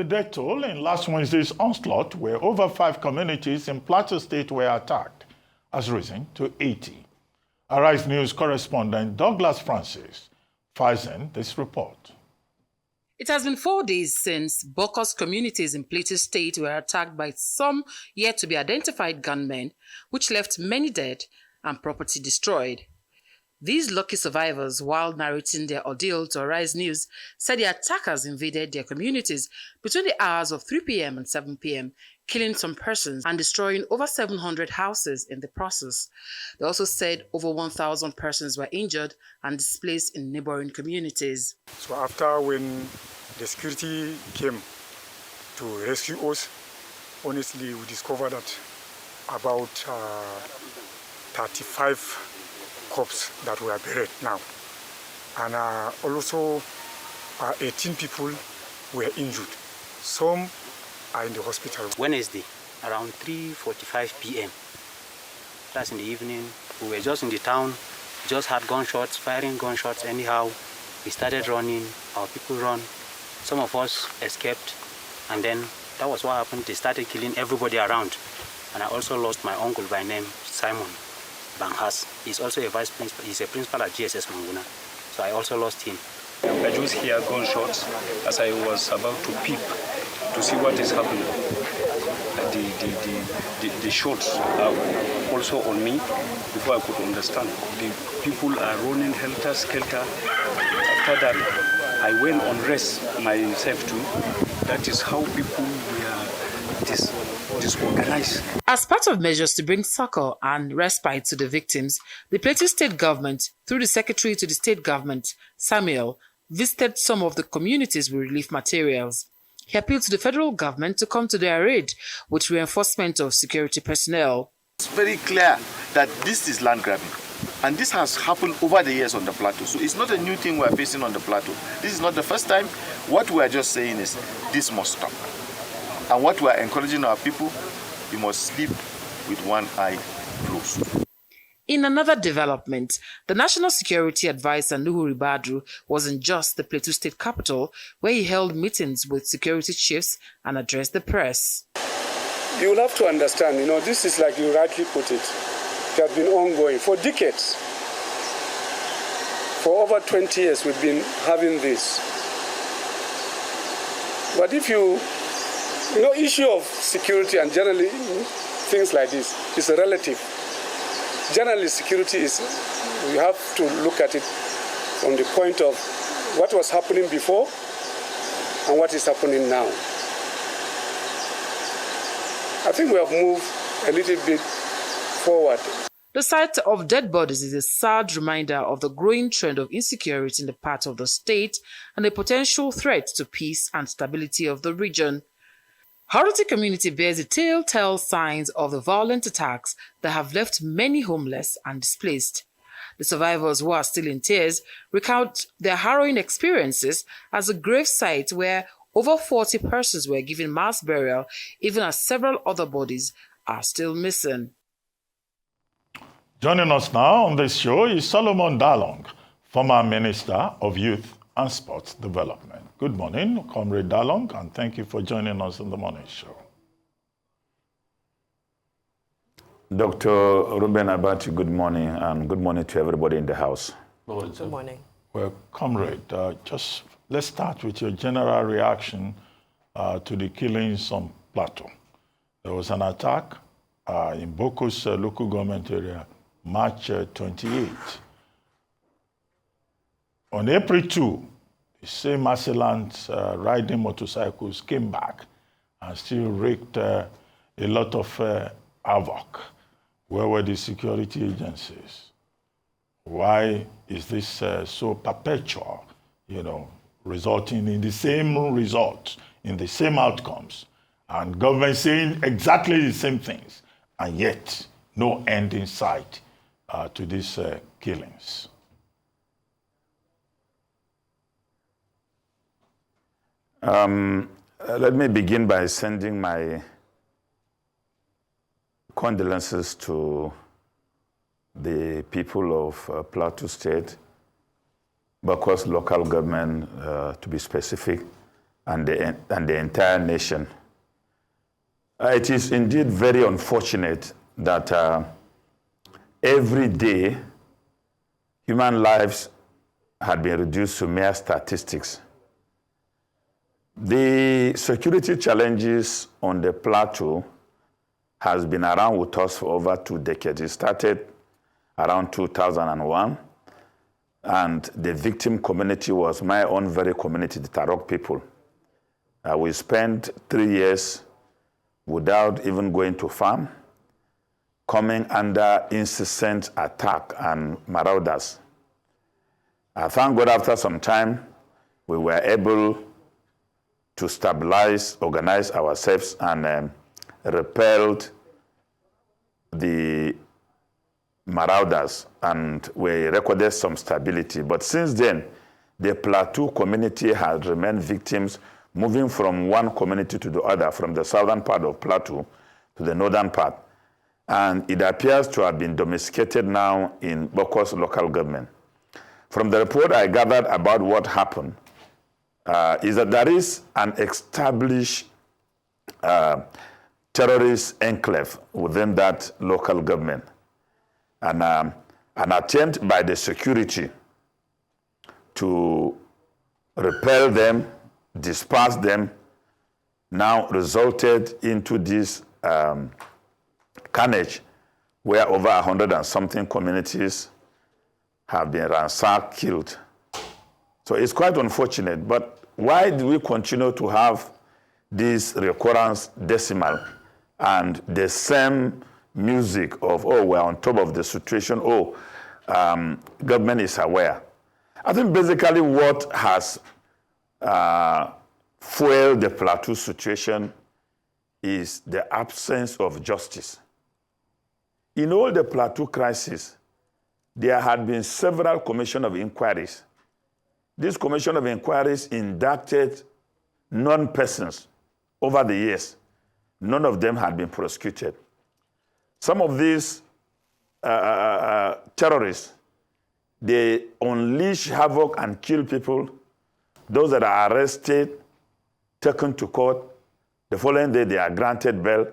The death toll in last Wednesday's onslaught, where over 5 communities in Plateau State were attacked, has risen to 80. Arise News correspondent Douglas Francis files in this report. It has been 4 days since Bokos communities in Plateau State were attacked by some yet-to-be-identified gunmen, which left many dead and property destroyed. These lucky survivors, while narrating their ordeal to Arise News, said the attackers invaded their communities between the hours of 3 p.m. and 7 p.m., killing some persons and destroying over 700 houses in the process. They also said over 1,000 persons were injured and displaced in neighboring communities. So after when the security came to rescue us, honestly, we discovered that about 35 corpses that were buried now. And also 18 people were injured. Some are in the hospital. Wednesday, around 3:45 p.m. That's in the evening. We were just in the town, just had gunshots, firing gunshots anyhow. We started running, our people run. Some of us escaped, and then that was what happened. They started killing everybody around. And I also lost my uncle by name, Simon Banghas. He's also a vice principal, he's a principal at GSS Manguna. So I also lost him. I just hear gunshots as I was about to peep to see what is happening. The shots are also on me before I could understand. The people are running helter-skelter. After that, I went on rest myself too. That is how people were disorganized. As part of measures to bring succor and respite to the victims, the Plateau State government, through the Secretary to the State government, Samuel, visited some of the communities with relief materials. He appealed to the federal government to come to their aid with reinforcement of security personnel. It's very clear that this is land grabbing, and this has happened over the years on the plateau. So it's not a new thing we're facing on the plateau. This is not the first time. What we are just saying is this must stop. And what we are encouraging our people, you must sleep with one eye closed. In another development, the National Security Advisor Nuhu Ribadu was in Jos, the Plateau State capital, where he held meetings with security chiefs and addressed the press. You will have to understand, this is like you rightly put it. It has been ongoing for decades. For over 20 years we've been having this. But if issue of security and generally things like this is relative. Generally, security is, we have to look at it from the point of what was happening before and what is happening now. I think we have moved a little bit forward. The sight of dead bodies is a sad reminder of the growing trend of insecurity in the part of the state and a potential threat to peace and stability of the region. Haroti community bears the telltale signs of the violent attacks that have left many homeless and displaced. The survivors, who are still in tears, recount their harrowing experiences as a grave site where over 40 persons were given mass burial, even as several other bodies are still missing. Joining us now on this show is Solomon Dalung, former Minister of Youth and Sports Development. Good morning, Comrade Dalung, and thank you for joining us on the morning show. Dr. Ruben Abati, good morning, and good morning to everybody in the house. Good morning. Well, Comrade, just let's start with your general reaction to the killings on Plateau. There was an attack in Bokos local government area, March 28. On April 2, the same assailants riding motorcycles came back and still wreaked a lot of havoc. Where were the security agencies? Why is this so perpetual, resulting in the same results, in the same outcomes, and government saying exactly the same things, and yet no end in sight to these killings? Let me begin by sending my condolences to the people of Plateau State, Bokos local government, to be specific, and the entire nation. It is indeed very unfortunate that every day human lives had been reduced to mere statistics. The security challenges on the Plateau has been around with us for over 2 decades. It started around 2001, and the victim community was my own very community, the Tarok people. We spent 3 years without even going to farm, coming under incessant attack and marauders. Thank God after some time, we were able to stabilize, organize ourselves, and repelled the marauders, and we recorded some stability. But since then, the Plateau community has remained victims, moving from one community to the other, from the southern part of Plateau to the northern part. And it appears to have been domesticated now in Bokos local government. From the report I gathered about what happened, is that there is an established terrorist enclave within that local government. And an attempt by the security to repel them, disperse them, now resulted into this carnage where over 100 and something communities have been ransacked, killed. So it's quite unfortunate, but why do we continue to have this recurrence decimal and the same music of, oh, we're on top of the situation, oh, government is aware? I think basically what has fueled the Plateau situation is the absence of justice. In all the Plateau crisis, there had been several commissions of inquiries. This commission of inquiries inducted non-persons over the years. None of them had been prosecuted. Some of these terrorists, they unleash havoc and kill people. Those that are arrested, taken to court, the following day they are granted bail,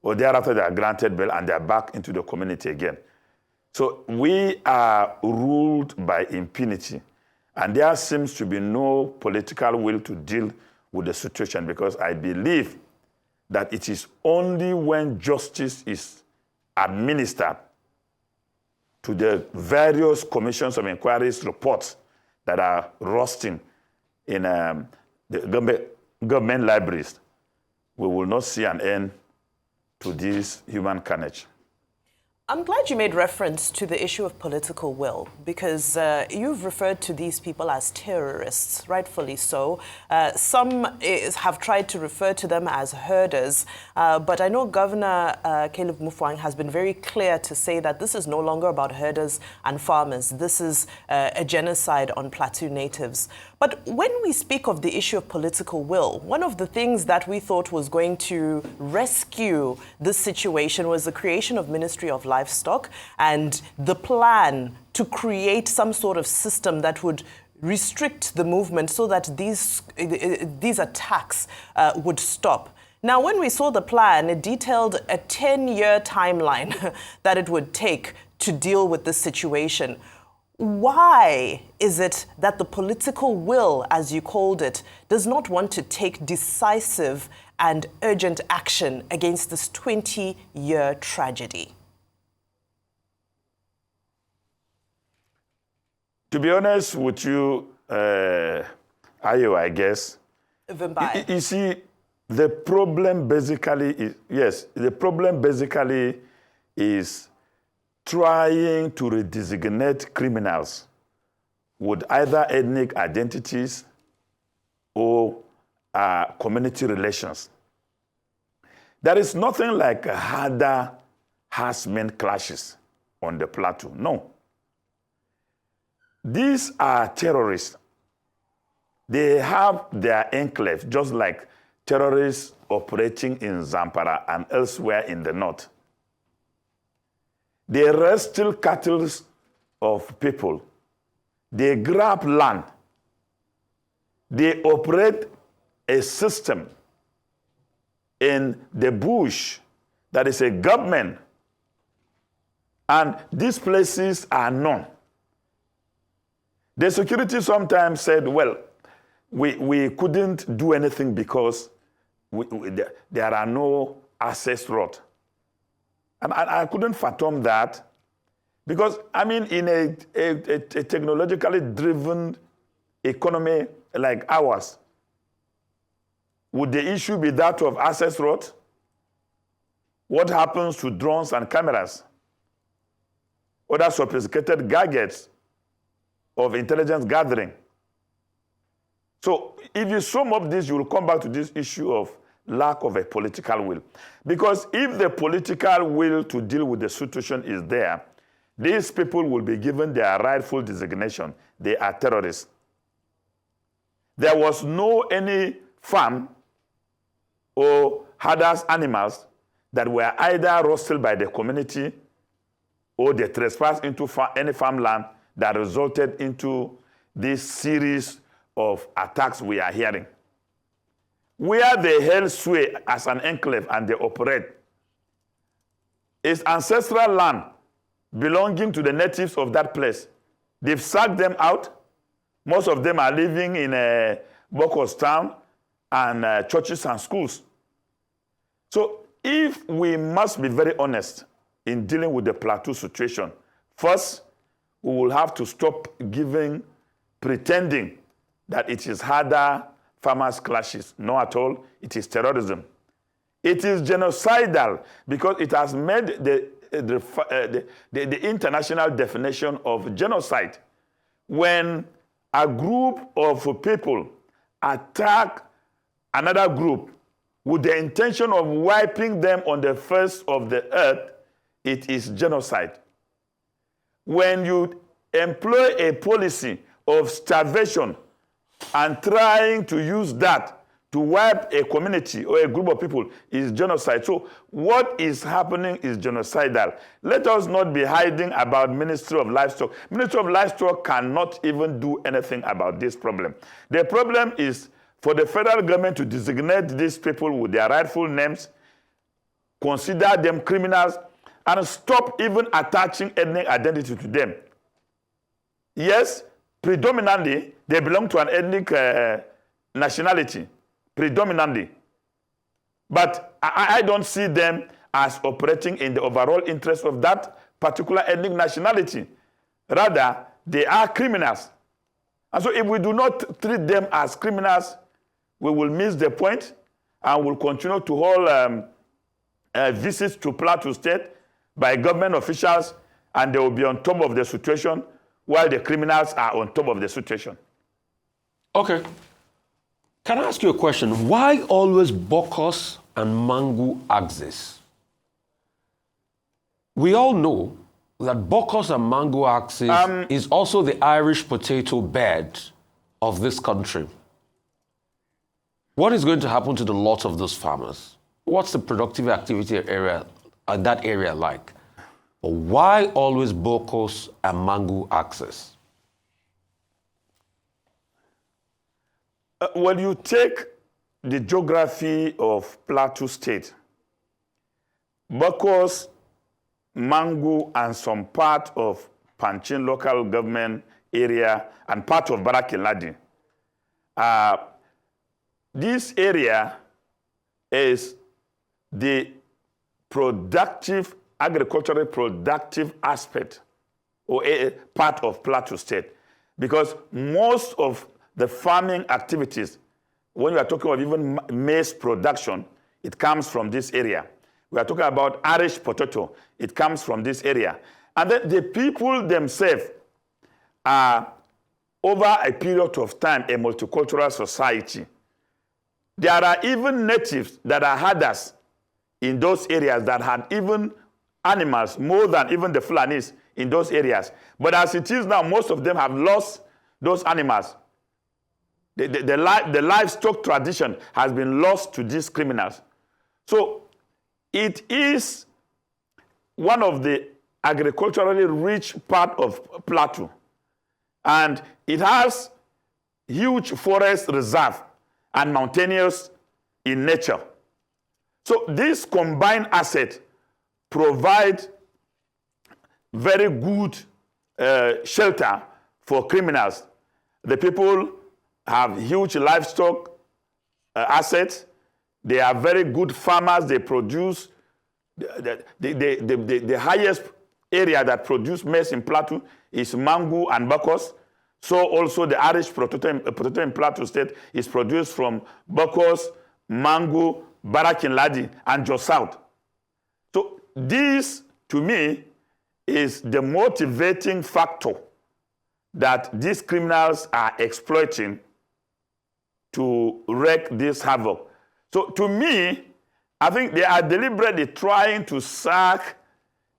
or thereafter they are granted bail and they are back into the community again. So we are ruled by impunity, and there seems to be no political will to deal with the situation, because I believe that it is only when justice is administered to the various commissions of inquiries reports that are rusting in the government libraries, we will not see an end to this human carnage. I'm glad you made reference to the issue of political will, because you've referred to these people as terrorists, rightfully so. Some have tried to refer to them as herders, but I know Governor Caleb Mufwang has been very clear to say that this is no longer about herders and farmers. This is a genocide on Plateau natives. But when we speak of the issue of political will, one of the things that we thought was going to rescue this situation was the creation of Ministry of Livestock and the plan to create some sort of system that would restrict the movement so that these attacks would stop. Now, when we saw the plan, it detailed a 10-year timeline that it would take to deal with this situation. Why is it that the political will, as you called it, does not want to take decisive and urgent action against this 20-year tragedy? To be honest with you, Ayo, I guess, you see, the problem basically is, trying to redesignate criminals with either ethnic identities or community relations. There is nothing like harder herdsmen clashes on the Plateau. No. These are terrorists. They have their enclave, just like terrorists operating in Zamfara and elsewhere in the north. They steal cattle of people. They grab land. They operate a system in the bush that is a government, and these places are known. The security sometimes said, well, we couldn't do anything because there are no access roads. And I couldn't fathom that, because, I mean, in a technologically driven economy like ours, would the issue be that of access roads? What happens to drones and cameras? Other sophisticated gadgets of intelligence gathering? So if you sum up this, you will come back to this issue of lack of a political will. Because if the political will to deal with the situation is there, these people will be given their rightful designation. They are terrorists. There was no any farm or herders animals that were either rustled by the community or they trespassed into any farmland that resulted into this series of attacks we are hearing. Where they held sway as an enclave and they operate is ancestral land belonging to the natives of that place. They've sacked them out. Most of them are living in Bokos town and churches and schools. So if we must be very honest in dealing with the Plateau situation, first, we will have to stop pretending that it is harder farmers' clashes. No, at all. It is terrorism. It is genocidal because it has made the international definition of genocide. When a group of people attack another group with the intention of wiping them on the face of the earth, it is genocide. When you employ a policy of starvation and trying to use that to wipe a community or a group of people, is genocide. So what is happening is genocidal. Let us not be hiding about Ministry of Livestock. Ministry of Livestock cannot even do anything about this problem. The problem is for the federal government to designate these people with their rightful names, consider them criminals, and stop even attaching ethnic identity to them. Yes, predominantly, they belong to an ethnic nationality, predominantly. But I don't see them as operating in the overall interest of that particular ethnic nationality. Rather, they are criminals. And so if we do not treat them as criminals, we will miss the point and will continue to hold visits to Plateau State by government officials, and they will be on top of the situation while the criminals are on top of the situation. Okay. Can I ask you a question? Why always Bokos and Mangu axis? We all know that Bokos and Mangu axis is also the Irish potato bed of this country. What is going to happen to the lot of those farmers? What's the productive activity area, that area like? But why always Bokos and Mangu axis? When you take the geography of Plateau State, Bokos, Mangu, and some part of Panchin local government area and part of Barakiladi, this area is the productive, agriculturally productive aspect or a part of Plateau State, because most of the farming activities, when we are talking of even maize production, it comes from this area. We are talking about Irish potato, it comes from this area. And then the people themselves are, over a period of time, a multicultural society. There are even natives that are herders in those areas that had even animals more than even the Fulanis in those areas. But as it is now, most of them have lost those animals. The livestock tradition has been lost to these criminals. So it is one of the agriculturally rich part of Plateau. And it has huge forest reserve and mountainous in nature. So these combined assets provide very good shelter for criminals. The people have huge livestock assets. They are very good farmers. They produce the highest area that produce maize in Plateau is mango and bacchus. So also the Irish potato in Plateau State is produced from bacchus, mango, Barakin Ladi, and Jos South. So this, to me, is the motivating factor that these criminals are exploiting to wreak this havoc. So to me, I think they are deliberately trying to sack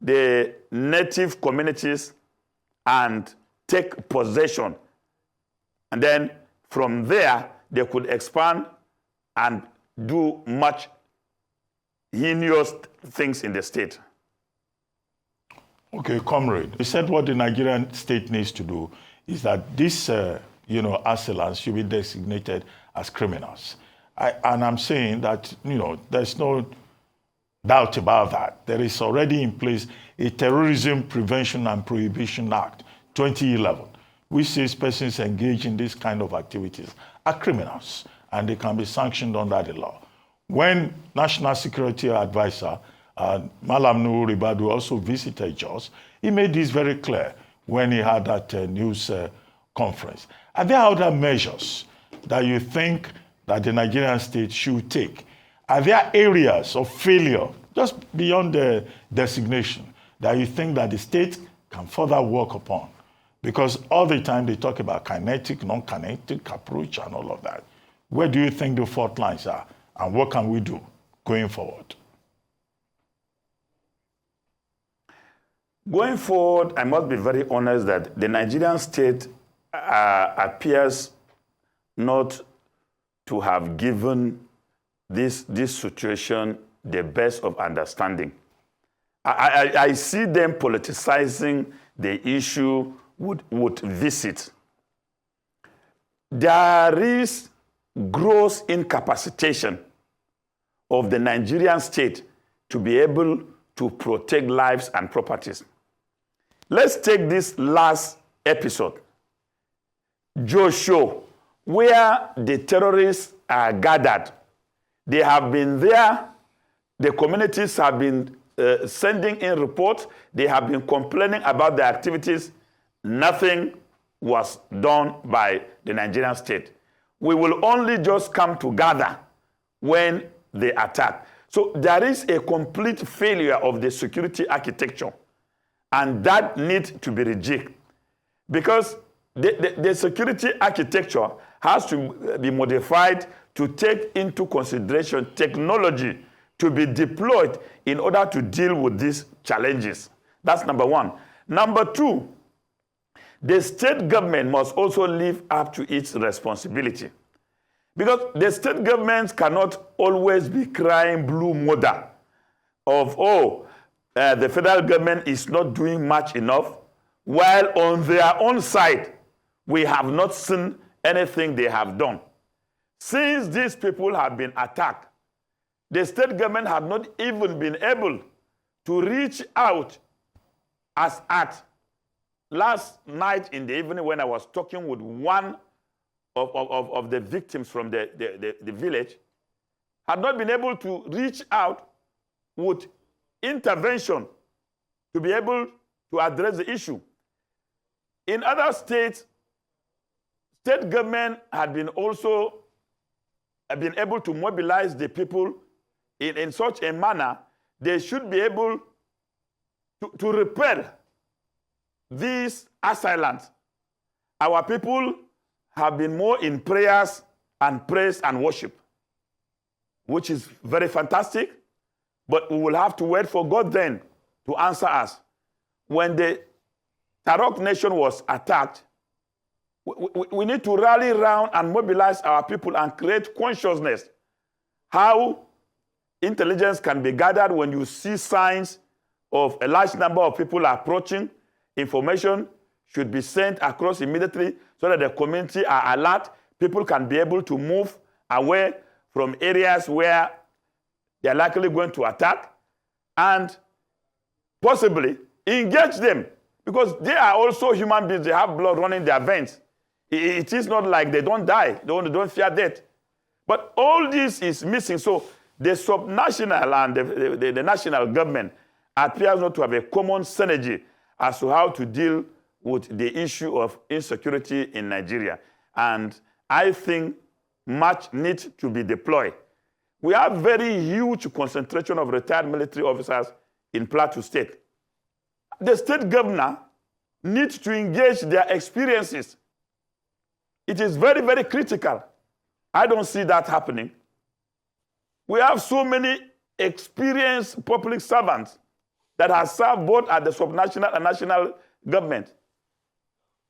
the native communities and take possession. And then from there, they could expand and do much heinous things in the state. Okay, comrade. You said what the Nigerian state needs to do is that these, assailants should be designated as criminals. And I'm saying that, there's no doubt about that. There is already in place a Terrorism Prevention and Prohibition Act, 2011, which says persons engaged in this kind of activities are criminals and they can be sanctioned under the law. When National Security Advisor Malam Nuhu Ribadu also visited Jos, he made this very clear when he had that news conference. Are there other measures that you think that the Nigerian state should take? Are there areas of failure, just beyond the designation, that you think that the state can further work upon? Because all the time they talk about kinetic, non-kinetic approach and all of that. Where do you think the fault lines are? And what can we do going forward? Going forward, I must be very honest that the Nigerian state appears not to have given this situation the best of understanding. I see them politicizing the issue with visit. There is gross incapacitation of the Nigerian state to be able to protect lives and properties. Let's take this last episode, Joshua, where the terrorists are gathered. They have been there. The communities have been sending in reports. They have been complaining about the activities. Nothing was done by the Nigerian state. We will only just come together when they attack. So there is a complete failure of the security architecture, and that needs to be rejigged. Because the security architecture has to be modified to take into consideration technology to be deployed in order to deal with these challenges. That's number one. Number two, the state government must also live up to its responsibility. Because the state governments cannot always be crying blue mother of, the federal government is not doing much enough, while on their own side, we have not seen anything they have done. Since these people have been attacked, the state government have not even been able to reach out as at last night in the evening when I was talking with one of the victims from the village, had not been able to reach out with intervention to be able to address the issue. In other states, state government had been also been able to mobilize the people in such a manner they should be able to repel these assailants. Our people have been more in prayers and praise and worship, which is very fantastic, but we will have to wait for God then to answer us. When the Tarok nation was attacked, we need to rally around and mobilize our people and create consciousness how intelligence can be gathered when you see signs of a large number of people approaching. Information should be sent across immediately so that the community are alert. People can be able to move away from areas where they're likely going to attack, and possibly engage them, because they are also human beings. They have blood running their veins. It is not like they don't die. They don't fear death. But all this is missing. So the subnational and the national government appears not to have a common synergy as to how to deal with the issue of insecurity in Nigeria. And I think much needs to be deployed. We have very huge concentration of retired military officers in Plateau State. The state governor needs to engage their experiences. It is very, very critical. I don't see that happening. We have so many experienced public servants that have served both at the subnational and national government.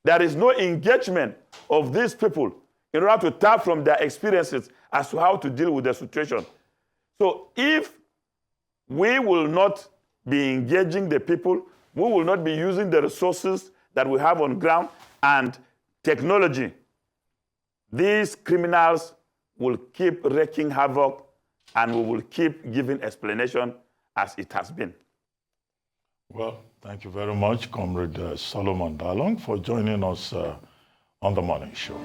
There is no engagement of these people in order to tap from their experiences as to how to deal with the situation. So if we will not be engaging the people, we will not be using the resources that we have on ground and technology, these criminals will keep wreaking havoc, and we will keep giving explanation as it has been. Well, thank you very much, Comrade Solomon Dalung, for joining us on the morning show.